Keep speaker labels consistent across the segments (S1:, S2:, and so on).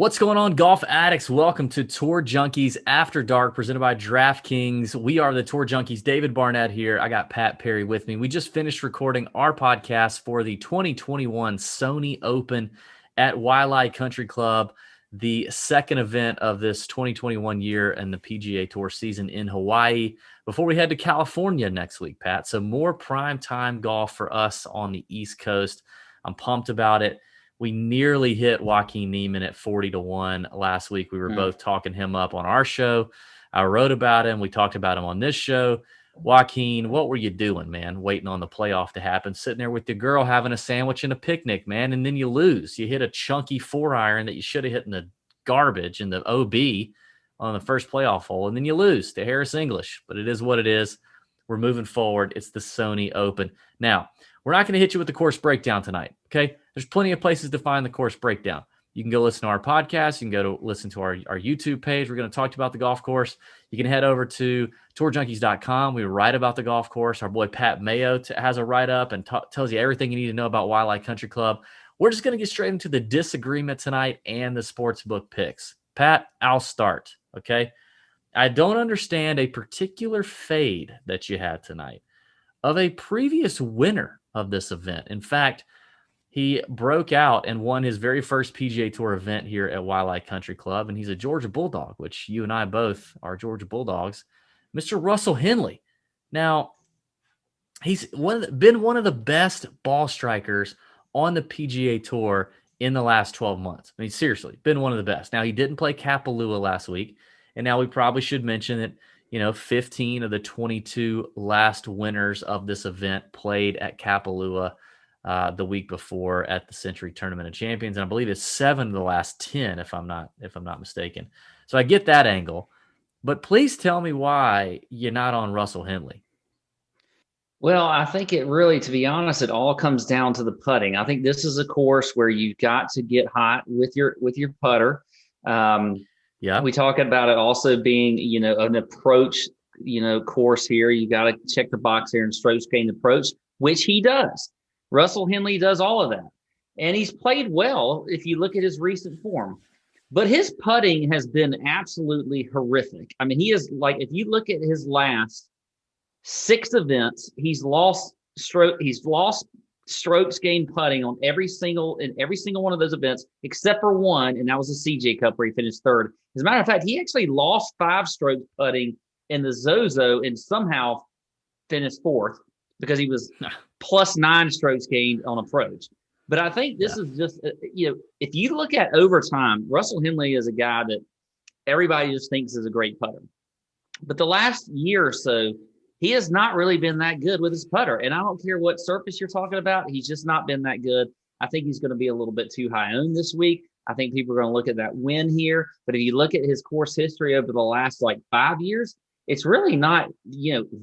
S1: What's going on, golf addicts? Welcome to Tour Junkies After Dark, presented by DraftKings. We are the Tour Junkies. David Barnett here. I got Pat Perry with me. We just finished recording our podcast for the 2021 Sony Open at Waialae Country Club, the second event of this 2021 year and the PGA Tour season in Hawaii, before we head to California next week, Pat. So more prime time golf for us on the East Coast. I'm pumped about it. We nearly hit Joaquin Niemann at 40-1 last week. We were both talking him up on our show. I wrote about him. We talked about him on this show. Joaquin, what were you doing, man? Waiting on the playoff to happen, sitting there with your girl having a sandwich and a picnic, man, and then you lose. You hit a chunky 4-iron that you should have hit in the garbage in the OB on the first playoff hole, and then you lose to Harris English. But it is what it is. We're moving forward. It's the Sony Open. Now, we're not going to hit you with the course breakdown tonight, okay? There's plenty of places to find the course breakdown. You can go listen to our podcast. You can go to listen to our YouTube page. We're going to talk about the golf course. You can head over to tourjunkies.com. We write about the golf course. Our boy Pat Mayo has a write-up and tells you everything you need to know about Waialae Country Club. We're just going to get straight into the disagreement tonight and the sportsbook picks. Pat, I'll start, okay? I don't understand a particular fade that you had tonight of a previous winner of this event. In fact, he broke out and won his very first PGA Tour event here at Waialae Country Club, and he's a Georgia Bulldog, which you and I both are Georgia Bulldogs, Mr. Russell Henley. Now, he's been one of the best ball strikers on the PGA Tour in the last 12 months. I mean, seriously, been one of the best. Now, he didn't play Kapalua last week, and now we probably should mention that 15 of the 22 last winners of this event played at Kapalua the week before at the Century Tournament of Champions, and I believe it's 7 of the last 10, if I'm not mistaken. So I get that angle, but please tell me why you're not on Russell Henley.
S2: Well, I think it really, to be honest, it all comes down to the putting. I think this is a course where you've got to get hot with your putter. We talk about it also being, an approach, course here. You got to check the box here and strokes gained approach, which he does. Russell Henley does all of that. And he's played well if you look at his recent form. But his putting has been absolutely horrific. I mean, he is if you look at his last 6 events, he's lost strokes gained putting on every single one of those events, except for one, and that was the CJ Cup where he finished third. As a matter of fact, he actually lost 5 strokes putting in the Zozo and somehow finished fourth because he was plus 9 strokes gained on approach. But I think this is just, if you look at over time, Russell Henley is a guy that everybody just thinks is a great putter. But the last year or so, he has not really been that good with his putter. And I don't care what surface you're talking about. He's just not been that good. I think he's going to be a little bit too high owned this week. I think people are going to look at that win here. But if you look at his course history over the last 5 years, it's really not,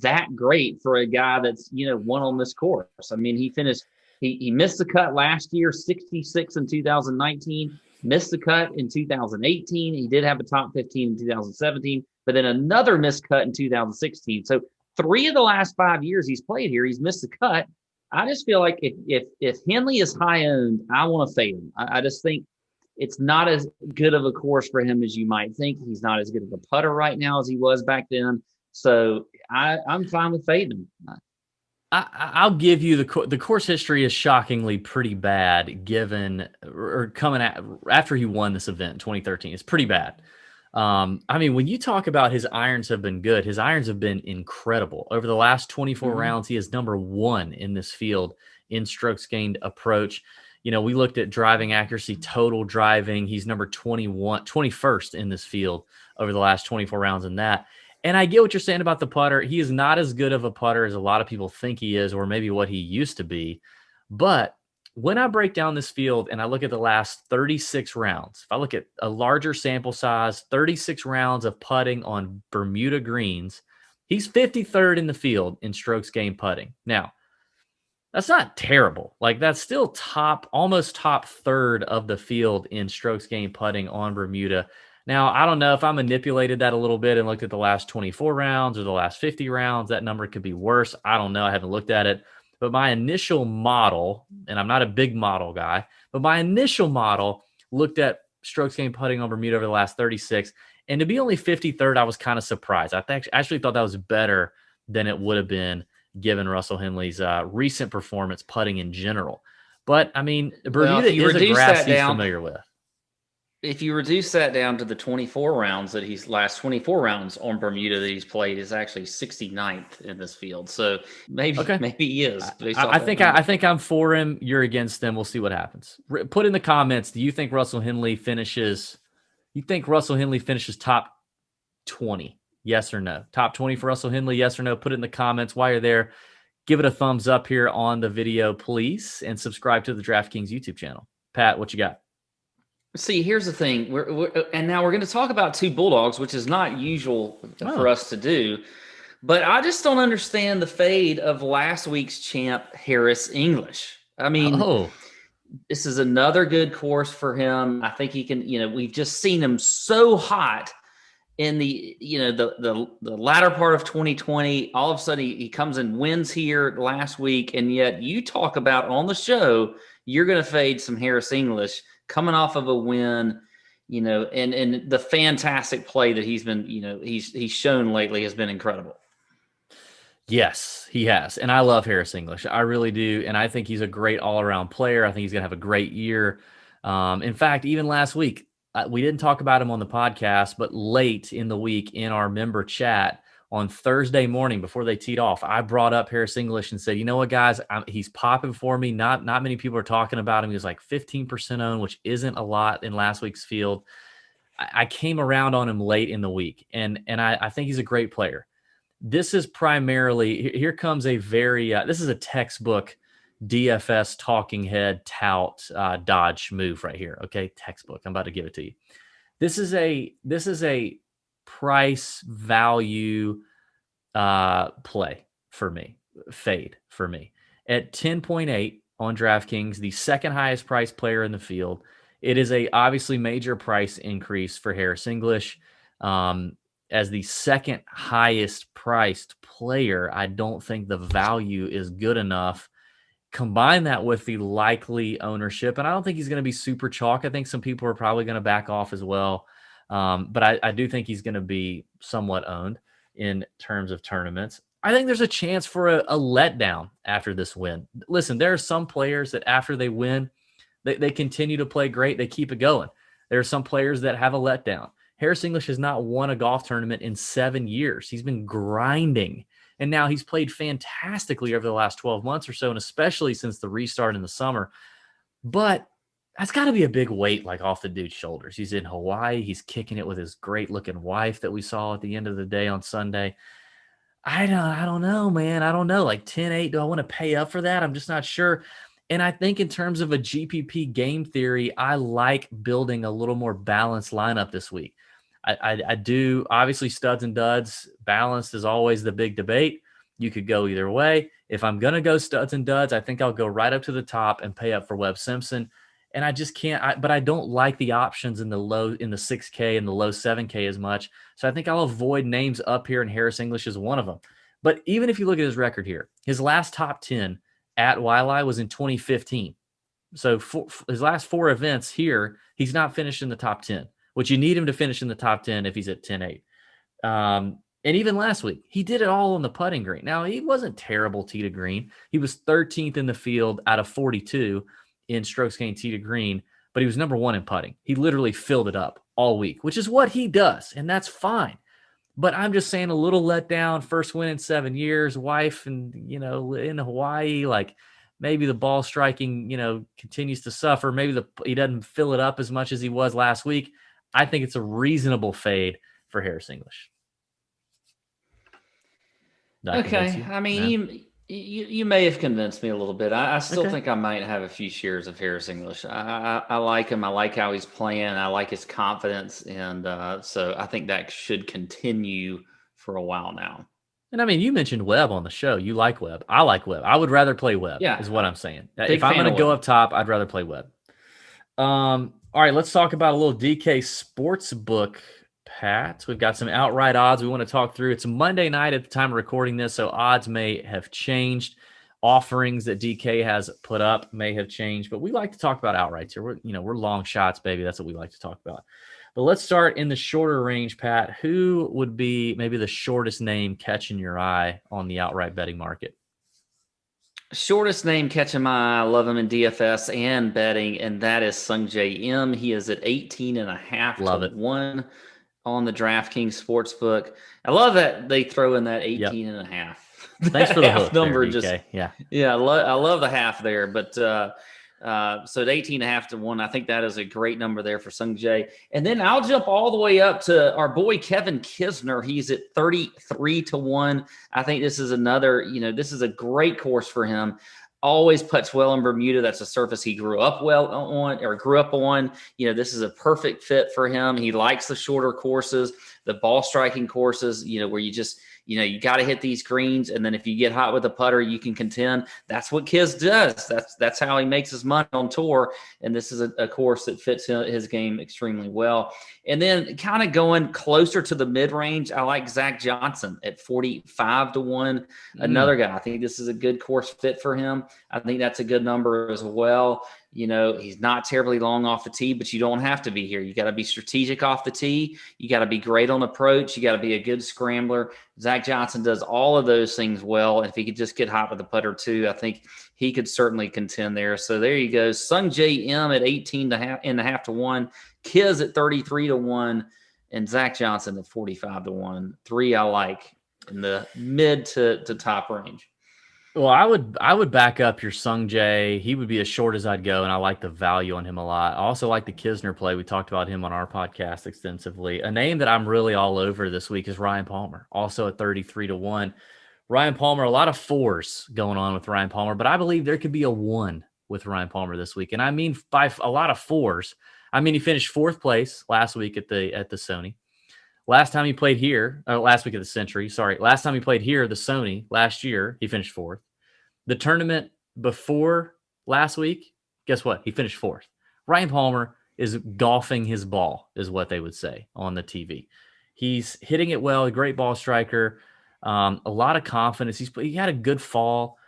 S2: that great for a guy that's, won on this course. I mean, he missed the cut last year, 66 in 2019, missed the cut in 2018. He did have a top 15 in 2017, but then another missed cut in 2016. So 3 of the last 5 years he's played here, he's missed the cut. I just feel like if Henley is high owned, I want to fade him. I just think it's not as good of a course for him as you might think. He's not as good of a putter right now as he was back then. So I'm fine with fading him.
S1: I'll give you the course history is shockingly pretty bad given or coming after he won this event in 2013. It's pretty bad. I mean, when you talk about his irons have been good, his irons have been incredible. Over the last 24 rounds, he is number 1 in this field in strokes gained approach. We looked at driving accuracy, total driving. He's number 21st in this field over the last 24 rounds in that. And I get what you're saying about the putter. He is not as good of a putter as a lot of people think he is, or maybe what he used to be. But when I break down this field and I look at the last 36 rounds, if I look at a larger sample size, 36 rounds of putting on Bermuda greens, he's 53rd in the field in strokes gained putting. Now, that's not terrible. That's still almost top third of the field in strokes gained putting on Bermuda. Now, I don't know if I manipulated that a little bit and looked at the last 24 rounds or the last 50 rounds. That number could be worse. I don't know. I haven't looked at it. But my initial model, and I'm not a big model guy, but my initial model looked at strokes gained putting on Bermuda over the last 36. And to be only 53rd, I was kind of surprised. Actually thought that was better than it would have been given Russell Henley's recent performance putting in general. But, I mean, Bermuda is a grass he's familiar with.
S2: If you reduce that down to the 24 rounds that last 24 rounds on Bermuda that he's played, is actually 69th in this field. So maybe he is.
S1: I think I'm for him. You're against him. We'll see what happens. Put in the comments. Do you think Russell Henley finishes? You think Russell Henley finishes top 20? Yes or no? Top 20 for Russell Henley? Yes or no? Put it in the comments. While you're there, give it a thumbs up here on the video, please, and subscribe to the DraftKings YouTube channel. Pat, what you got?
S2: See, here's the thing. And now we're going to talk about two Bulldogs, which is not usual for us to do. But I just don't understand the fade of last week's champ, Harris English. I mean, this is another good course for him. I think he can, we've just seen him so hot in the latter part of 2020. All of a sudden he comes and wins here last week. And yet you talk about on the show, you're going to fade some Harris English coming off of a win, and the fantastic play that he's been, he's shown lately has been incredible.
S1: Yes, he has. And I love Harris English. I really do. And I think he's a great all-around player. I think he's going to have a great year. In fact, even last week, we didn't talk about him on the podcast, but late in the week in our member chat on Thursday morning before they teed off, I brought up Harris English and said, you know what, guys, he's popping for me. Not many people are talking about him. He was like 15% owned, which isn't a lot in last week's field. I came around on him late in the week, and I think he's a great player. This is primarily, here comes a very, this is a textbook DFS talking head tout dodge move right here. Okay, textbook. I'm about to give it to you. This is a price value play for me, fade for me at 10.8 on DraftKings, the second highest priced player in the field. It is a obviously major price increase for Harris English. As the second highest priced player, I don't think the value is good enough. Combine that with the likely ownership, and I don't think he's going to be super chalk. I think some people are probably going to back off as well. But I do think he's going to be somewhat owned in terms of tournaments. I think there's a chance for a letdown after this win. Listen, there are some players that after they win, they continue to play great. They keep it going. There are some players that have a letdown. Harris English has not won a golf tournament in 7 years. He's been grinding. And now he's played fantastically over the last 12 months or so, and especially since the restart in the summer. But that's got to be a big weight like off the dude's shoulders. He's in Hawaii. He's kicking it with his great-looking wife that we saw at the end of the day on Sunday. I don't know, man. I don't know. Like 10-8, do I want to pay up for that? I'm just not sure. And I think in terms of a GPP game theory, I like building a little more balanced lineup this week. I do. Obviously, studs and duds, balanced is always the big debate. You could go either way. If I'm going to go studs and duds, I think I'll go right up to the top and pay up for Webb Simpson. And I just can't, but I don't like the options in the 6K and the low 7K as much. So I think I'll avoid names up here, and Harris English is one of them. But even if you look at his record here, his last top 10 at Wiley was in 2015. So for his last 4 events here, he's not finished in the top 10, which you need him to finish in the top 10 if he's at 10-8. And even last week, he did it all on the putting green. Now, he wasn't terrible tee to green. He was 13th in the field out of 42 in strokes gained tee to green, but he was number 1 in putting. He literally filled it up all week, which is what he does, and that's fine. But I'm just saying, a little letdown, first win in 7 years, wife and, in Hawaii, like maybe the ball striking, continues to suffer. Maybe he doesn't fill it up as much as he was last week. I think it's a reasonable fade for Harris English.
S2: Okay. I mean, you may have convinced me a little bit. I still think I might have a few shares of Harris English. I like him. I like how he's playing. I like his confidence. And so I think that should continue for a while now.
S1: And I mean, you mentioned Webb on the show. You like Webb. I like Webb. I would rather play Webb, is what I'm saying. If I'm going to go up top, I'd rather play Webb. All right, let's talk about a little DK Sportsbook, Pat. We've got some outright odds we want to talk through. It's Monday night at the time of recording this, so odds may have changed. offerings that DK has put up may have changed, but we like to talk about outrights here. We're long shots, baby. That's what we like to talk about. But let's start in the shorter range, Pat. Who would be maybe the shortest name catching your eye on the outright betting market?
S2: Shortest name catching my eye. I love him in DFS and betting, and that is Sungjae Im. He is at 18.5
S1: Love
S2: to
S1: it.
S2: 1 on the DraftKings Sportsbook. I love that they throw in that 18
S1: Yep.
S2: and a half.
S1: Thanks for the
S2: half
S1: hook
S2: number.
S1: there, DK.
S2: Yeah, I love the half there. But so at 18.5 to 1, I think that is a great number there for Sungjae. And then I'll jump all the way up to our boy Kevin Kisner. He's at 33 to 1. I think this is another, this is a great course for him. Always puts well in Bermuda. That's a surface he grew up on. This is a perfect fit for him. He likes the shorter courses, the ball striking courses, where you just, you got to hit these greens. And then if you get hot with a putter, you can contend. That's what Kiz does. That's how he makes his money on tour. And this is a course that fits his game extremely well. And then kind of going closer to the mid-range, I like Zach Johnson at 45 to 1. Another guy. I think this is a good course fit for him. I think that's a good number as well. He's not terribly long off the tee, but you don't have to be here. You got to be strategic off the tee. You got to be great on approach. You got to be a good scrambler. Zach Johnson does all of those things well. And if he could just get hot with the putter too, I think he could certainly contend there. So there you go. Sungjae Im at 18.5 to 1. Kiz at 33 to 1. And Zach Johnson at 45 to 1. 3 I like in the mid to top range.
S1: Well, I would back up your Sungjae. He would be as short as I'd go, and I like the value on him a lot. I also like the Kisner play. We talked about him on our podcast extensively. A name that I'm really all over this week is Ryan Palmer, also at 33 to 1. Ryan Palmer, a lot of 4s going on with Ryan Palmer, but I believe there could be a 1 with Ryan Palmer this week. And I mean by a lot of 4s. I mean, he finished 4th place last week at the Sony. Last time he played here, last week of the Century, sorry. Last time he played here, the Sony, last year, he finished 4th. The tournament before last week, guess what? He finished 4th. Ryan Palmer is golfing his ball, is what they would say on the TV. He's hitting it well, a great ball striker, a lot of confidence. He had a good fall,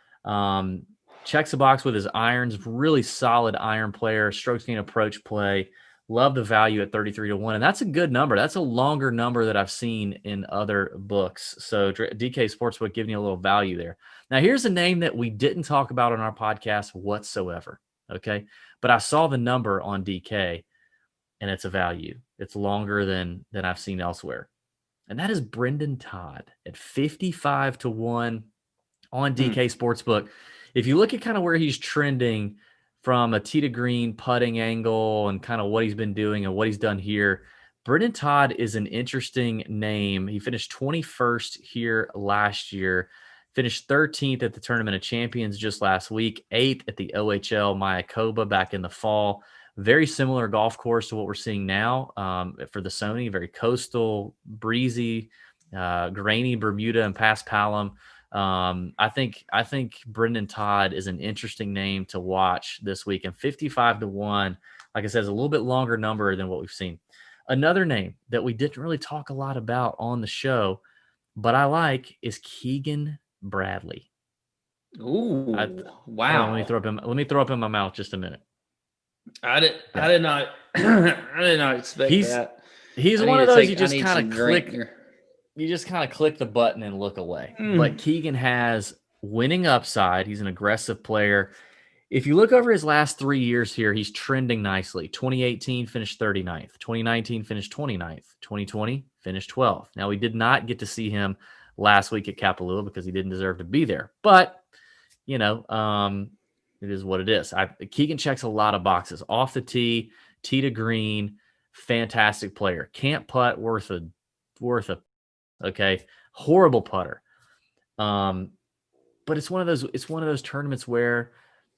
S1: checks the box with his irons, really solid iron player, strokes gain approach play. Love the value at 33 to 1. And that's a good number. That's a longer number that I've seen in other books. So DK Sportsbook giving you a little value there. Now, here's a name that we didn't talk about on our podcast whatsoever. Okay. But I saw the number on DK and it's a value. It's longer than I've seen elsewhere. And that is Brendan Todd at 55 to 1 on DK Sportsbook. If you look at kind of where he's trending from a tee to green putting angle and kind of what he's been doing and what he's done here, Brendan Todd is an interesting name. He finished 21st here last year, finished 13th at the Tournament of Champions just last week, 8th at the OHL Mayakoba back in the fall. Very similar golf course to what we're seeing now for the Sony, very coastal, breezy, grainy Bermuda and Pass Palom. I think Brendan Todd is an interesting name to watch this week. And 55 to 1, like I said, is a little bit longer number than what we've seen. Another name that we didn't really talk a lot about on the show, but I like, is Keegan Bradley.
S2: Ooh, wow.
S1: Let me throw up in my mouth just a minute.
S2: I did not expect that.
S1: He's one of those you just kind of click. You just kind of click the button and look away. But Keegan has winning upside. He's an aggressive player. If you look over his last 3 years here, he's trending nicely. 2018 finished 39th. 2019 finished 29th. 2020 finished 12th. Now, we did not get to see him last week at Kapalua because he didn't deserve to be there. But, it is what it is. Keegan checks a lot of boxes. Off the tee to green, fantastic player. Can't putt, worth a okay, horrible putter. But it's one of those tournaments where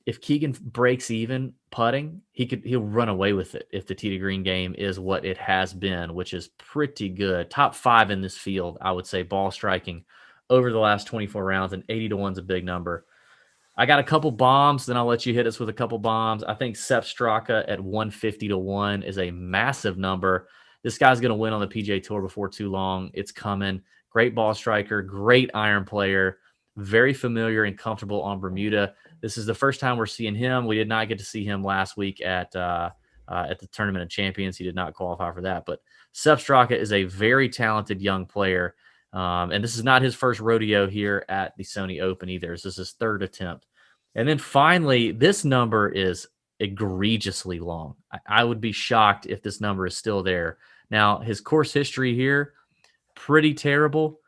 S1: if Keegan breaks even putting, he'll run away with it if the tee to green game is what it has been, which is pretty good. Top 5 in this field, I would say, ball striking over the last 24 rounds, and 80 to 1 is a big number. I got a couple bombs, then I'll let you hit us with a couple bombs. I think Sepp Straka at 150 to 1 is a massive number. This guy's going to win on the PGA Tour before too long. It's coming. Great ball striker, great iron player. very familiar and comfortable on Bermuda. This is the first time we're seeing him. We did not get to see him last week at the Tournament of Champions. He did not qualify for that. But Sepp Straka is a very talented young player. And this is not his first rodeo here at the Sony Open either. This is his third attempt. And then finally, this number is egregiously long. I would be shocked if this number is still there. Now, his course history here, pretty terrible.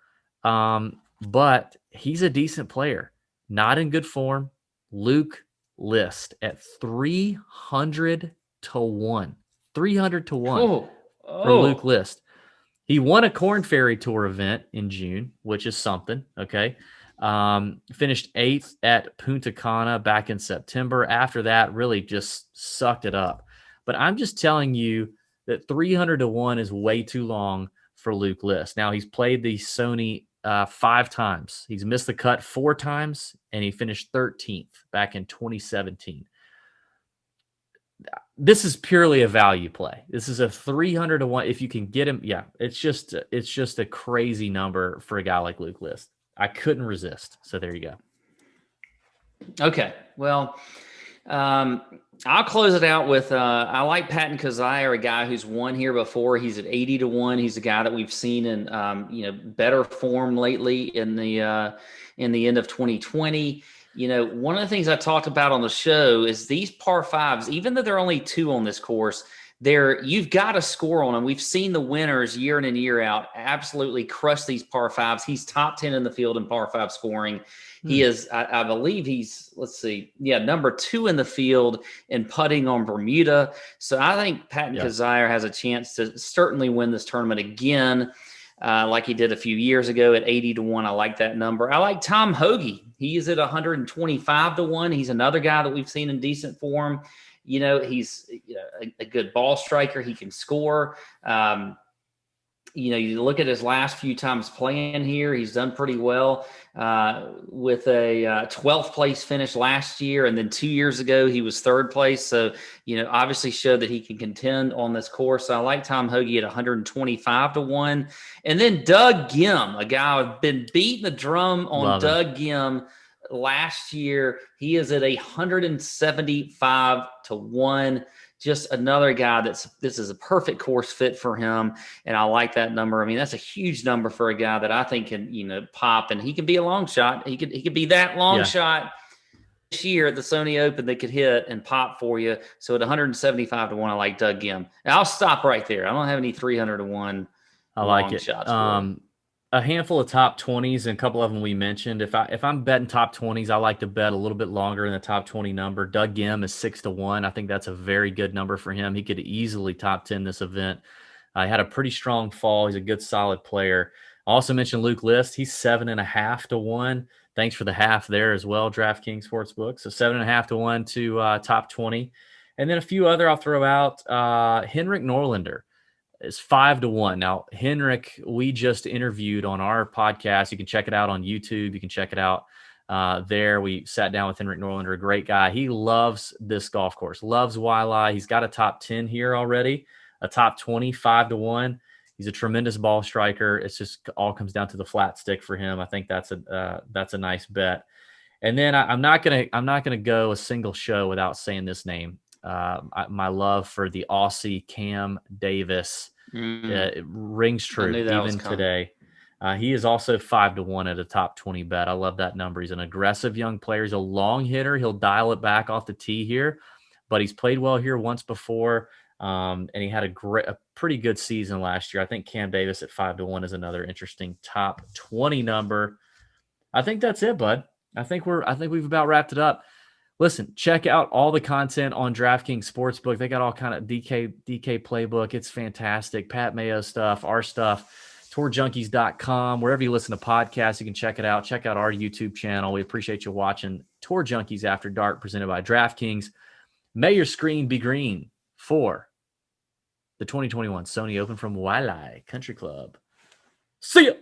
S1: But he's a decent player. Not in good form. Luke List at 300 to 1. 300 to 1 for Luke List. He won a Corn Ferry Tour event in June, which is something, okay? Finished 8th at Punta Cana back in September. After that, really just sucked it up. But I'm just telling you that 300 to 1 is way too long for Luke List. Now, he's played the Sony 5 times. He's missed the cut 4 times, and he finished 13th back in 2017. This is purely a value play. This is a 300 to 1. If you can get him, yeah, it's just a crazy number for a guy like Luke List. I couldn't resist. So there you go.
S2: Okay. Well, I'll close it out with I like Patton Kizzire, a guy who's won here before. He's at 80 to 1. He's a guy that we've seen in better form lately in the end of 2020. One of the things I talked about on the show is these par 5s, even though there are only 2 on this course, you've got to score on them. We've seen the winners year in and year out absolutely crush these par 5s. He's top 10 in the field in par 5 scoring. He is, I believe he's, number 2 in the field in putting on Bermuda. So I think Patton Kizzire has a chance to certainly win this tournament again, like he did a few years ago at 80 to 1. I like that number. I like Tom Hoge. He is at 125 to 1. He's another guy that we've seen in decent form. He's a good ball striker. He can score. You look at his last few times playing here, he's done pretty well with a 12th place finish last year. And then 2 years ago, he was 3rd place. So, obviously showed that he can contend on this course. So I like Tom Hoge at 125 to 1. And then Doug Gim, a guy I've been beating the drum on. Doug Gim last year. He is at 175 to 1. Just another guy this is a perfect course fit for him. And I like that number. I mean, that's a huge number for a guy that I think can, pop, and he can be a long shot. He could be that long shot this year at the Sony Open that could hit and pop for you. So at 175 to 1, I like Doug Gim. And I'll stop right there. I don't have any 300 to 1.
S1: I like it. Shots a handful of top 20s and a couple of them we mentioned. If I'm betting top 20s, I like to bet a little bit longer in the top 20 number. Doug Gim is 6 to 1. I think that's a very good number for him. He could easily top 10 this event. He had a pretty strong fall. He's a good, solid player. I also mentioned Luke List. He's 7.5 to 1. Thanks for the half there as well, DraftKings Sportsbook. So 7.5 to 1 to top 20. And then a few other I'll throw out. Henrik Norlander is 5 to 1. Now, Henrik, we just interviewed on our podcast. You can check it out on YouTube. You can check it out there. We sat down with Henrik Norlander, a great guy. He loves this golf course, loves Waialae. He's got a top 10 here already, a top 20, 5 to 1. He's a tremendous ball striker. It's just all comes down to the flat stick for him. I think that's a nice bet. And then I'm not gonna go a single show without saying this name. My love for the Aussie Cam Davis it rings true even today. He is also 5 to 1 at a top 20 bet. I love that number. He's an aggressive young player. He's a long hitter. He'll dial it back off the tee here, but he's played well here once before. And he had a pretty good season last year. I think Cam Davis at 5 to 1 is another interesting top 20 number. I think that's it, bud. I think we've about wrapped it up. Listen, check out all the content on DraftKings Sportsbook. They got all kind of DK playbook. It's fantastic. Pat Mayo stuff, our stuff, tourjunkies.com. Wherever you listen to podcasts, you can check it out. Check out our YouTube channel. We appreciate you watching Tour Junkies After Dark presented by DraftKings. May your screen be green for the 2021 Sony Open from Waialae Country Club. See ya!